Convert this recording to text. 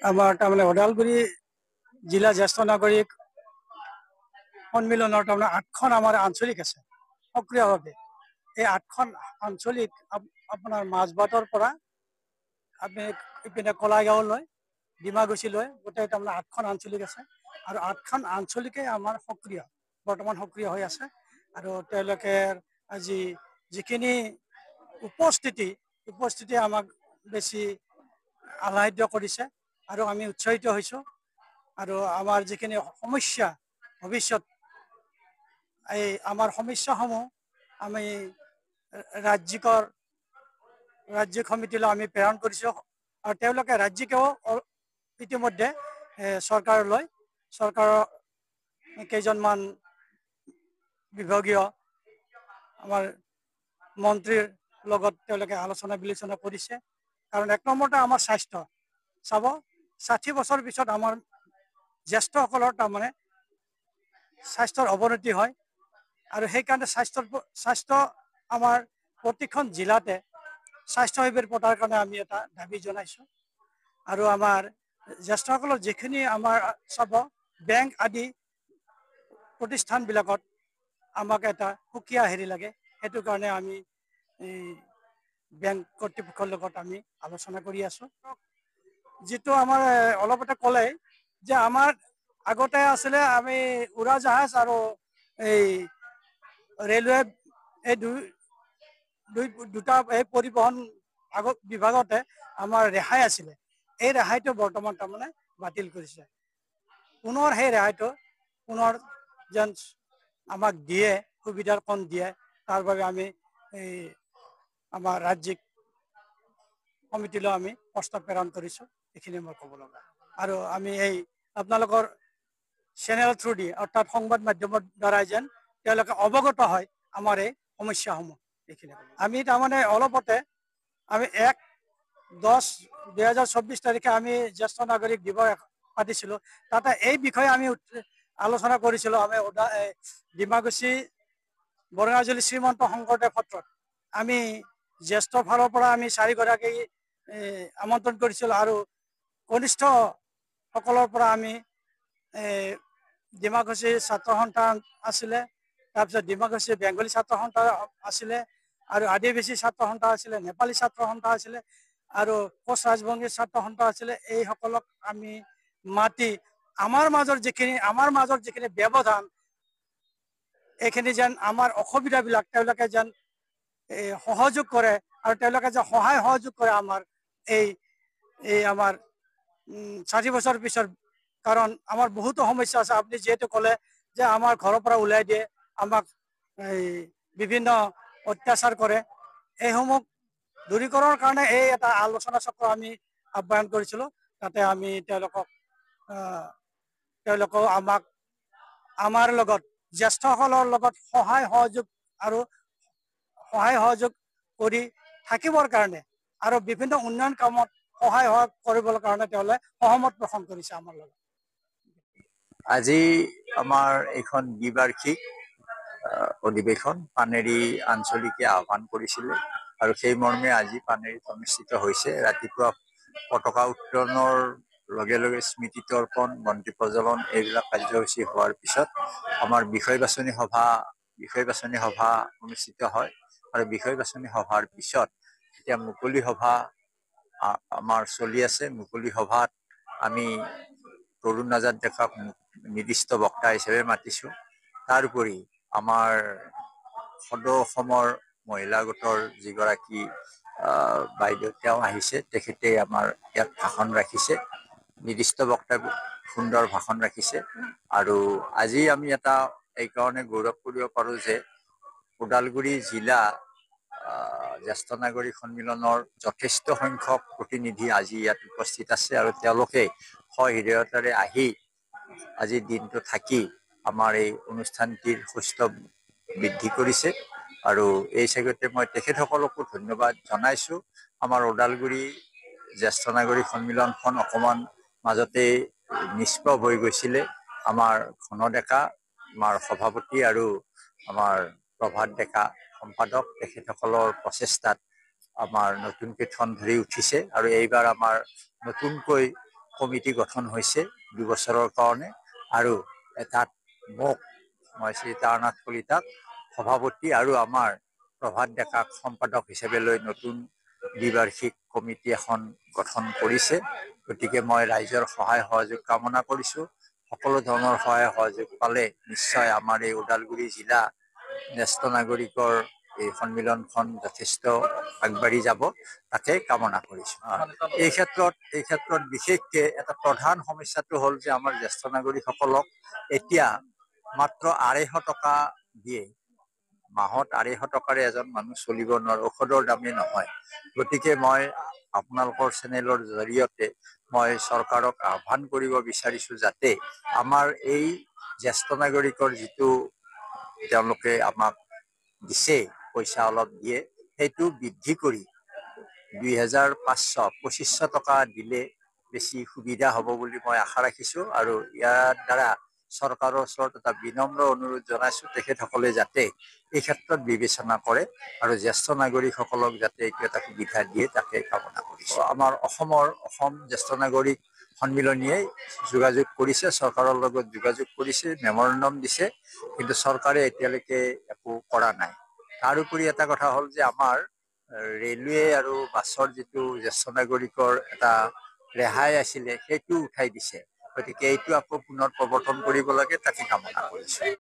আমাৰ তাৰমানে ওদালগুৰি জিলা জ্যেষ্ঠ নাগৰিক সন্মিলনৰ তাৰমানে 8খন আমাৰ আঞ্চলিক আছে সক্ৰিয়ভাৱে। এই 8খন আঞ্চলিক আপোনাৰ মাজবাটৰ পৰা আপুনি ইপিনে কলাগাঁৱলৈ ডিমাগুচিলৈ গোটেই তাৰমানে 8খন আঞ্চলিক আছে আৰু 8খন আঞ্চলিকে আমাৰ বৰ্তমান সক্ৰিয় হৈ আছে। আৰু তেওঁলোকে আজি যিখিনি উপস্থিতি আমাক বেছি আহ্লাদিত কৰিছে আৰু আমি উৎসাহিত হৈছোঁ। আৰু আমাৰ যিখিনি সমস্যা ভৱিষ্যত এই আমাৰ সমস্যাসমূহ আমি ৰাজ্যিক সমিতিলৈ আমি প্ৰেৰণ কৰিছোঁ আৰু তেওঁলোকে ৰাজ্যিকেও ইতিমধ্যে চৰকাৰৰ কেইজনমান বিভাগীয় আমাৰ মন্ত্ৰীৰ লগত তেওঁলোকে আলোচনা বিলোচনা কৰিছে। কাৰণ 1 নম্বৰতে আমাৰ স্বাস্থ্য চাব 60 বছৰ পিছত আমাৰ জ্যেষ্ঠসকলৰ তাৰমানে স্বাস্থ্যৰ অৱনতি হয় আৰু সেইকাৰণে স্বাস্থ্য আমাৰ প্ৰতিখন জিলাতে স্বাস্থ্য শিবিৰ পতাৰ কাৰণে আমি এটা দাবী জনাইছোঁ। আৰু আমাৰ জ্যেষ্ঠসকলৰ যিখিনি আমাৰ চাব বেংক আদি প্ৰতিষ্ঠানবিলাকত আমাক এটা সুকীয়া হেৰি লাগে। সেইটো কাৰণে আমি এই বেংক কৰ্তৃপক্ষৰ লগত আমি আলোচনা কৰি আছোঁ। যিটো আমাৰ অলপতে ক'লে যে আমাৰ আগতে আছিলে আমি উৰাজাহাজ আৰু এই ৰেলৱে এই দুটা এই পৰিবহণ বিভাগতে আমাৰ ৰেহাই আছিলে। এই ৰেহাইটো বৰ্তমান তাৰমানে বাতিল কৰিছে। পুনৰ সেই ৰেহাইটো পুনৰ যেন আমাক দিয়ে সুবিধাৰ কণ দিয়ে তাৰ বাবে আমি এই আমাৰ ৰাজ্যিক সমিতিলৈ আমি প্ৰস্তাৱ প্ৰেৰণ কৰিছোঁ। এইখিনি মই ক'ব লগা আৰু আমি এই আপোনালোকৰ চেনেল থ্ৰু দি অৰ্থাৎ সংবাদ মাধ্যমৰ দ্বাৰাই যেন তেওঁলোকে অৱগত হয় আমাৰ এই সমস্যাসমূহ। এইখিনি আমি তাৰমানে অলপতে আমি 1/10/2024 তাৰিখে আমি জ্যেষ্ঠ নাগৰিক দিৱস পাতিছিলোঁ। তাতে এই বিষয়ে আমি আলোচনা কৰিছিলোঁ। আমি ডিমাগুচি বৰঙাজুলি শ্ৰীমন্ত শংকৰদেৱ সত্ৰত আমি জ্যেষ্ঠ ফালৰ পৰা আমি 4গৰাকী আমন্ত্ৰণ কৰিছিলোঁ আৰু কনিষ্ঠ সকলৰ পৰা আমি ডিমাকুছিৰ ছাত্ৰ সন্থান আছিলে, তাৰপিছত ডিমাকুছিৰ বেংগলী ছাত্ৰ সন্থা আছিলে আৰু আদিবাসী ছাত্ৰ সন্থা আছিলে, নেপালী ছাত্ৰ সন্থা আছিলে আৰু কোচ ৰাজবংশীৰ ছাত্ৰ সন্থা আছিলে। এইসকলক আমি মাতি আমাৰ মাজৰ যিখিনি ব্যৱধান এইখিনি যেন আমাৰ অসুবিধাবিলাক তেওঁলোকে যেন সহযোগ কৰে আৰু তেওঁলোকে যে সহায় সহযোগ কৰে আমাৰ এই আমাৰ 60 বছৰ পিছত। কাৰণ আমাৰ বহুতো সমস্যা আছে। আপুনি যিহেতু ক'লে যে আমাৰ ঘৰৰ পৰা ওলাই দিয়ে, আমাক এই বিভিন্ন অত্যাচাৰ কৰে, এইসমূহ দূৰীকৰণৰ কাৰণে এই এটা আলোচনা চক্ৰ আমি আহ্বান কৰিছিলোঁ। তাতে আমি তেওঁলোকেও আমাক আমাৰ লগত জ্যেষ্ঠসকলৰ লগত সহায় সহযোগ কৰি থাকিবৰ কাৰণে আৰু বিভিন্ন উন্নয়ন কামত সহায় কৰিবৰ কাৰণে তেওঁলোকে সহমত পোষণ কৰিছে আমাৰ লগত। আজি আমাৰ এইখন দ্বিবাৰ্ষিক অধিৱেশন পানেৰী আঞ্চলিকে আহ্বান কৰিছিলে আৰু সেই মৰ্মে আজি পানেৰীত অনুষ্ঠিত হৈছে। ৰাতিপুৱা পতাকা উত্তোলনৰ লগে লগে স্মৃতি তৰ্পণ, বন্তি প্ৰজ্বলন এইবিলাক কাৰ্যসূচী হোৱাৰ পিছত আমাৰ বিষয় বাছনি সভা অনুষ্ঠিত হয় আৰু বিষয় বাছনি সভাৰ পিছত এতিয়া মুকলি সভা আমাৰ চলি আছে। মুকলি সভাত আমি তৰুণ আজাদ ডেকাক নিৰ্দিষ্ট বক্তা হিচাপে মাতিছোঁ। তাৰোপৰি আমাৰ সদৌ অসমৰ মহিলা গোটৰ যিগৰাকী বাইদেউ তেওঁ আহিছে, তেখেতে আমাৰ ইয়াত ভাষণ ৰাখিছে। নিৰ্দিষ্ট বক্তাই সুন্দৰ ভাষণ ৰাখিছে আৰু আজি আমি এটা এইকাৰণে গৌৰৱ কৰিব পাৰোঁ যে ওদালগুৰি জিলা জ্যেষ্ঠ নাগৰিক সন্মিলনৰ যথেষ্ট সংখ্যক প্ৰতিনিধি আজি ইয়াত উপস্থিত আছে আৰু তেওঁলোকে সহৃদয়তাৰে আহি আজিৰ দিনটো থাকি আমাৰ এই অনুষ্ঠানটিৰ সুস্থ বৃদ্ধি কৰিছে আৰু এই চেগতে মই তেখেতসকলকো ধন্যবাদ জনাইছোঁ। আমাৰ ওদালগুৰি জ্যেষ্ঠ নাগৰিক সন্মিলনখন অকণমান মাজতে নিষ্প্ৰভ হৈ গৈছিলে। আমাৰ ঘন ডেকা, আমাৰ সভাপতি আৰু আমাৰ প্ৰভাত ডেকা সম্পাদক তেখেতসকলৰ প্ৰচেষ্টাত আমাৰ নতুনকৈ ঠন ধৰি উঠিছে আৰু এইবাৰ আমাৰ নতুনকৈ কমিটি গঠন হৈছে 2 বছৰৰ কাৰণে, আৰু তাত মোক মই শ্ৰী তাৰানাথ কলিতাক সভাপতি আৰু আমাৰ প্ৰভাত ডেকাক সম্পাদক হিচাপে লৈ নতুন দ্বিবাৰ্ষিক কমিটি এখন গঠন কৰিছে। গতিকে মই ৰাইজৰ সহায় সহযোগ কামনা কৰিছোঁ। সকলো ধৰণৰ সহায় সহযোগ পালে নিশ্চয় আমাৰ এই ওদালগুৰি জিলা জ্যেষ্ঠ নাগৰিকৰ এই সন্মিলনখন যথেষ্ট আগবাঢ়ি যাব, তাকে কামনা কৰিছোঁ। এই ক্ষেত্ৰত বিশেষকে এটা প্ৰধান সমস্যাটো হ'ল যে আমাৰ জ্যেষ্ঠ নাগৰিকসকলক এতিয়া মাত্ৰ 250 টকা দিয়ে। মাহত 250 টকাৰে এজন মানুহ চলিব নোৱাৰে, ঔষধৰ দামেই নহয়। গতিকে মই আপোনালোকৰ চেনেলৰ জৰিয়তে মই চৰকাৰক আহ্বান কৰিব বিচাৰিছোঁ যাতে আমাৰ এই জ্যেষ্ঠ নাগৰিকৰ যিটো তেওঁলোকে আমাক দিছে, পইচা অলপ দিয়ে, সেইটো বৃদ্ধি কৰি 2500 টকা দিলে বেছি সুবিধা হ'ব বুলি মই আশা ৰাখিছোঁ। আৰু ইয়াৰ দ্বাৰা চৰকাৰৰ ওচৰত এটা বিনম্ৰ অনুৰোধ জনাইছোঁ, তেখেতসকলে যাতে এই ক্ষেত্ৰত বিবেচনা কৰে আৰু জ্যেষ্ঠ নাগৰিকসকলক যাতে এইটো এটা সুবিধা দিয়ে, তাকে কামনা কৰিছোঁ। আমাৰ অসম জ্যেষ্ঠ নাগৰিক সন্মিলনীয়ে যোগাযোগ কৰিছে, চৰকাৰৰ লগত যোগাযোগ কৰিছে, মেমৰেণ্ডম দিছে, কিন্তু চৰকাৰে এতিয়ালৈকে একো কৰা নাই। তাৰোপৰি এটা কথা হ'ল যে আমাৰ ৰেলৱে আৰু বাছৰ যিটো জ্যেষ্ঠ নাগৰিকৰ এটা ৰেহাই আছিলে, সেইটো উঠাই দিছে। গতিকে এইটো আকৌ পুনৰ প্ৰৱৰ্তন কৰিব লাগে, তাকে কামনা কৰিছোঁ।